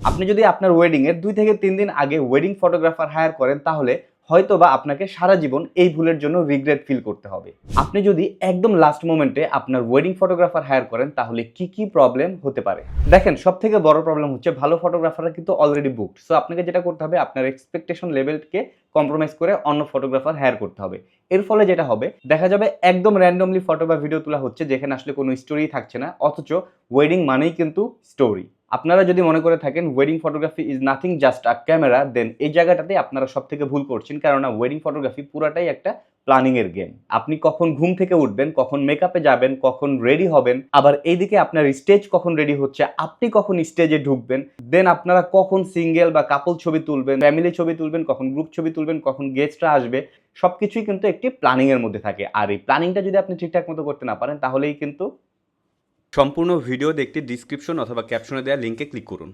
আপনি যদি আপনার ওয়েডিং এর 2 থেকে 3 দিন আগে ওয়েডিং ফটোগ্রাফার হায়ার করেন তাহলে হয়তোবা আপনাকে সারা জীবন এই ভুলের জন্য রিগ্রেট ফিল করতে হবে। আপনি যদি একদম লাস্ট মোমেন্টে আপনার ওয়েডিং ফটোগ্রাফার হায়ার করেন তাহলে কি প্রবলেম হতে পারে? দেখেন, সবথেকে বড় প্রবলেম হচ্ছে ভালো ফটোগ্রাফাররা কিন্তু অলরেডি বুকড। সো আপনাকে যেটা করতে হবে আপনার এক্সপেকটেশন লেভেলকে কম্প্রোমাইজ করে অন্য ফটোগ্রাফার হায়ার করতে হবে। এর ফলে যেটা হবে দেখা যাবে একদম র‍্যান্ডমলি ফটো বা ভিডিও তোলা হচ্ছে যেখানে আসলে কোনো স্টোরি থাকছে না, অথচ ওয়েডিং মানেই কিন্তু স্টোরি। আপনারা যদি মনে করে থাকেন wedding photography is nothing just a camera, then এই জায়গাটাতে আপনারা সবথেকে ভুল করছেন। কেননা ওয়েডিং ফটোগ্রাফি পুরাটাই একটা প্ল্যানিং এর গেম। আপনি কখন ঘুম থেকে উঠবেন, কখন মেকআপে যাবেন, কখন রেডি হবেন, আবার এইদিকে আপনার স্টেজ কখন রেডি হচ্ছে, আপনি কখন স্টেজে ঢুকবেন, দেন আপনারা কখন সিঙ্গেল বা কাপল ছবি তুলবেন, ফ্যামিলি ছবি তুলবেন, কখন গ্রুপ ছবি তুলবেন, কখন গেস্টরা আসবে, সবকিছুই কিন্তু একটি প্ল্যানিং এর মধ্যে থাকে। আর এই প্ল্যানিংটা যদি আপনি ঠিকঠাক মতো করতে না পারেন তাহলেই কিন্তু সম্পূর্ণ ভিডিও দেখতে ডিসক্রিপশন অথবা ক্যাপশনে দেওয়া লিংকে ক্লিক করুন।